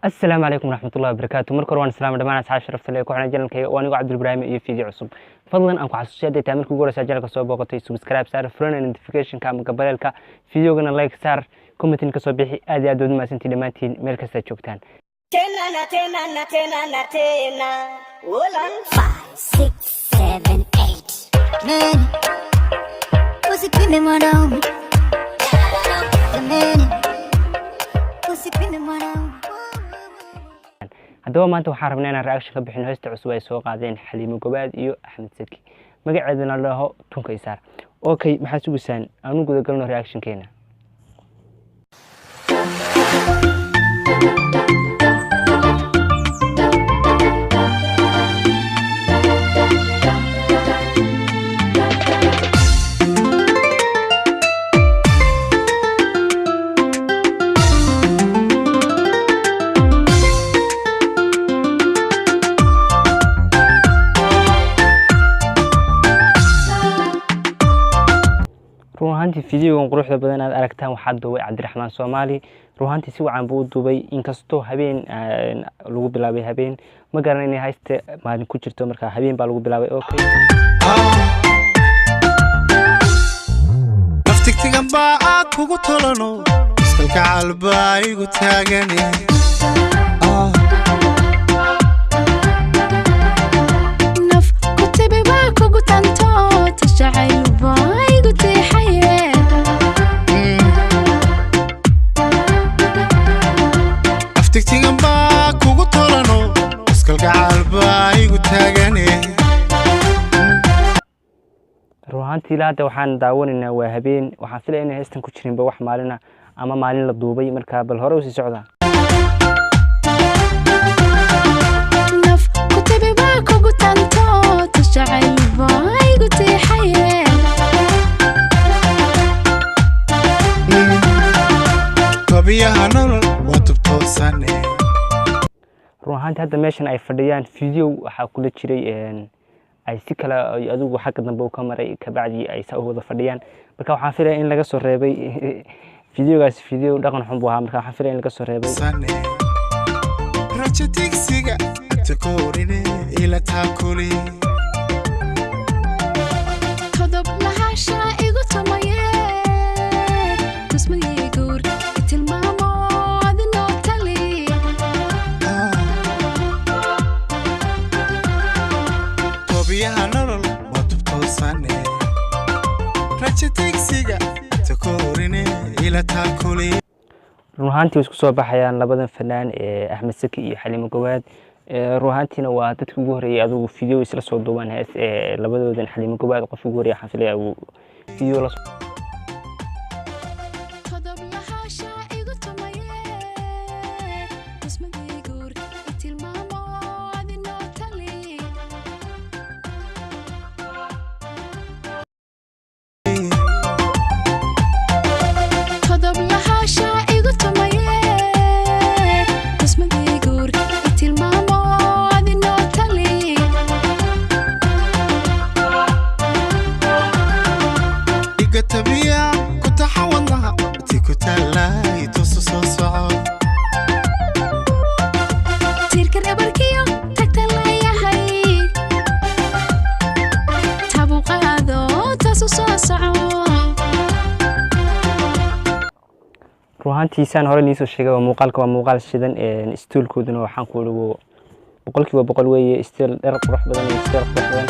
السلام عليكم ورحمة الله وبركاته. مركور وان السلام دمان أصحاب شرفت لي كوحنا جلنك وأنا عبد إبراهيم iyo فيديو cusub fadlan aan ku xasuusiyaa taamil ku gooraysa channelka soo booqatay subscribe saar friend notification ka ama gabalka videogana like saar comment ka soo bixi aad iyo aad u mahadsantiin dhamaantiin meel kasta joogtaan tena 5 6 7 8 man what's it been on haddaba maanta waxaan rabnaa inaan reaction ka bixino heesta cusub ay soo qaadeen xaliimo gobaad iyo axmed saki magaceedana la dhaho tunka isaar okay maxaa sugusaan aanu guda galno reaction keena ruuhantii fiidiyogan quruxda badan aad aragtaan waxaa duubay cabdiraxmaan Somali ruuhantii si wacan buu duubay inkastoo habeen lagu bilaabay habeen ma garanayna hayste maalin ku jirto marka habeen baa lagu bilaabay okay naftigtigan baa kugu tolano iskalka calba igu taagane naf kutibi baa kugu tanto tashacayl baa igu naftigtigan baa kugu tolano iskalka calba igu taagane ruuhantii laada waxaan daawanaynaa waa habeen waxaan filayaa inay heestan ku jirin ba wax maalina ama maalin la duubay marka bal hore u sii socdaa naf kutibi baa kugu tanto tashacayl baa igu teexaye tabiyaha nolol waa tubtoosane ruuhantii hadda meeshan ay fadhiyaan video waxaa kula jiray ay si kala adigu xagga dambe u ka maray ka bacdi ay saa wada fadhiyaan marka waxaan filayaa in laga soo reebay videogaas video dhaqan xun buu ahaa marka waxaan filayaa in laga soo reebay raja tigsiga takoorine ila taakuli todob lahasha igu tumaye tusmadii guur tilmaamo adinoo tali tabiyaha nolol waa tubtoosane raja tigsiga takoorine ila taakuli ruuhantii isku soo baxayaan labadan fanaan axmed saki iyo xaliimo gobaad ruuhantiina waa dadkii ugu horeeyay adigu video isla soo duuban hees labadoodan xaliimo gobaad qof ugu horeeyay xafilay uu video la todob lahasha igu tumaye tusmadii guur tilmaamo adinoo tali todob lahasha igu tumaye tusmadii guur tilmaamo adinoo tali iga tabiya ku taxawadnaha ti ku taalay tusu soo soco tiirka dhabarkiyo tagta leeyahay tabu qaado taasu soo soco ruuhantii saan hore niisoo sheegay waa muuqaal shidan istuulkooduna waxaan ku dhawo boqolkiiba boqol weeye istiil dhar qurux badan iyo istiil qurux badan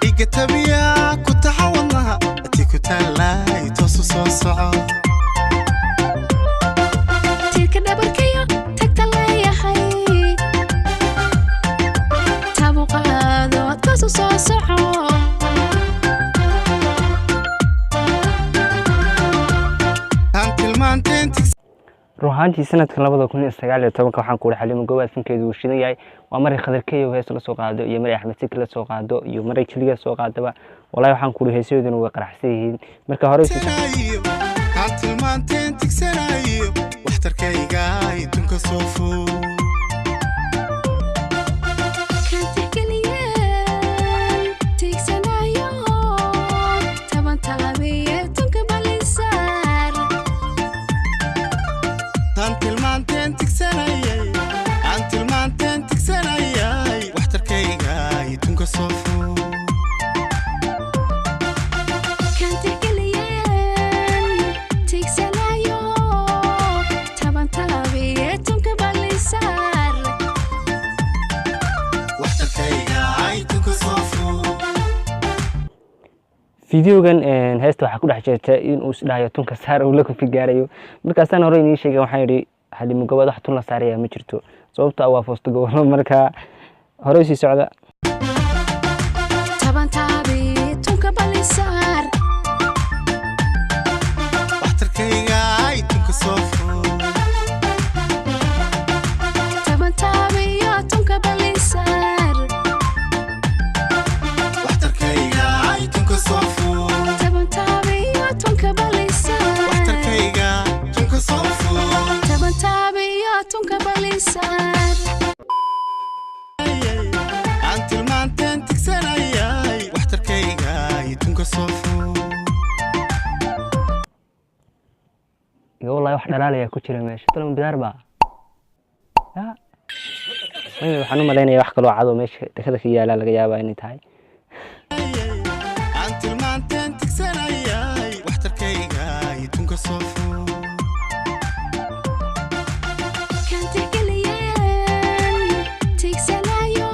iga tabiya ku taxawadnaha ti ku taalay tusu soo soco tiirka dhabarkiyo tagta leeyahay tabu qaado taasu soo soco ruuhantii sanadkan 2019 waxaan ku xaliimo gobaad fankeedu uu shidan yahay waa maray khadarkeeyo hees la soo qaado iyo maray axmed saki la soo qaado iyo maray kaliya soo qaadaba wallahi waxaan ku heesadeeduna way qaraxsan yihiin marka hore tilmaanteen tigsanayo waxtarkayga tunka sooful tilmaanteen tigsanaya fiidiyogan heesta waxaa ku dhex jirta in uu isdhahayo tunka saar uu la ku figaarayo markaasaan hore inii sheegay waxaan yidhi xaliimo gobaad wax tun la saaraya ma jirto sababta waa foosto gobolo markaa hore sii socda taban taabi tunka balisaar waxtarkayga ay tunka soo ful taban taabi tunka balisaar waxtarkayga ay tunka soo ful taban taabi tunka balisaar waxtarkayga tunka soo ful taban taabi tunka balisaar aan tilmaanteen tigsanayay waxtarkayga ay tunka soo ful iga wallahi wax dhalaalaya ku jira meesha talama bidaar baa waxaan u malaynayaa wax kaloo cado meesha dekada ka yaala laga yaabaa inay tahay aan tilmaanteen tigsanayay waxtarkayga ay tunka soo ful kan tixgeliyeen tigsanayo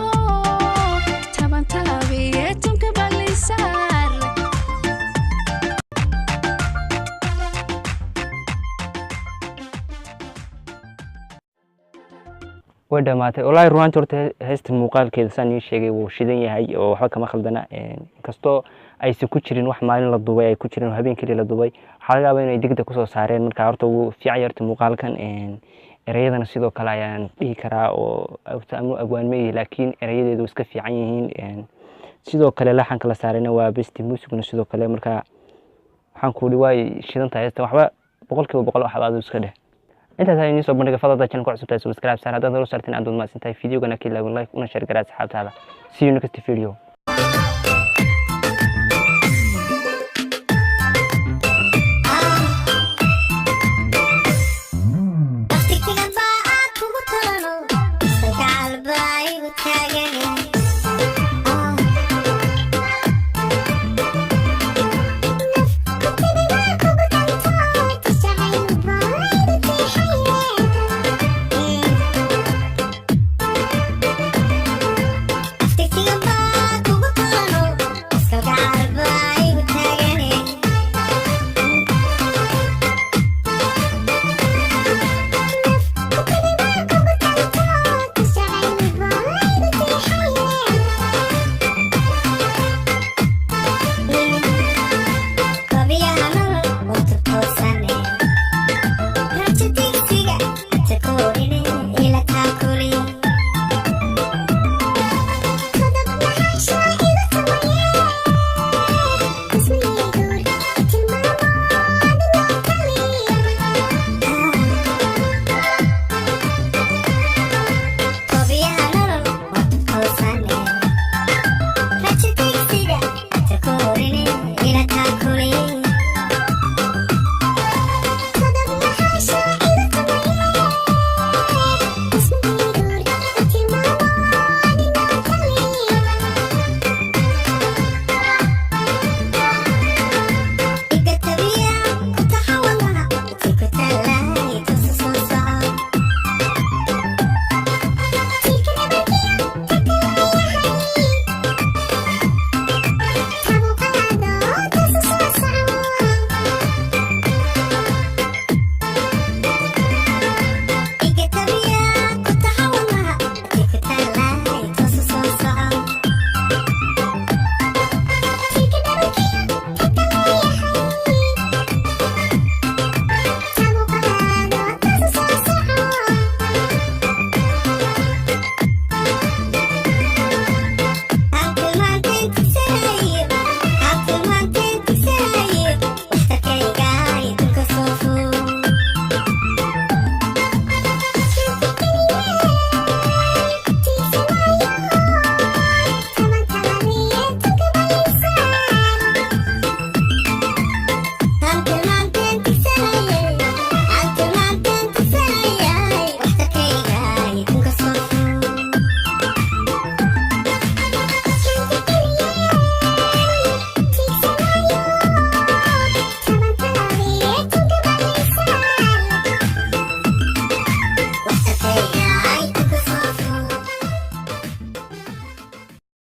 taban taabi tunka balisaar way dhamaatay wallahi runaantii horta heesta muuqaalkeeda saan ii sheegay wuu shidan yahay oo waxba kama khaldana inkastoo aysan ku jirin wax maalin la dubay ay ku jirin habeen keliya la dubay waxaa laga yaabaa inay degdeg kusoo saareen marka horta wuu fiican yahay horta muuqaalkan ereyadana sidoo kale ayaan dhihi karaa oo aanu abwaanmeeyay laakiin erayadeedu iska fiican yihiin sidoo kale laxanka la saarayna waa besti muusiguna sidoo kale marka waxaan ku dhihi way shidan tahay heesta waxba 100% waxba aad iska dheh intaas ayaan soo bandhigay fadada channel ku cusub tahay subscribe saar haddaad hore u saarteen aad doonto ma sintahay fiidiyogana kii like una share garaa asxaabtaada see you next video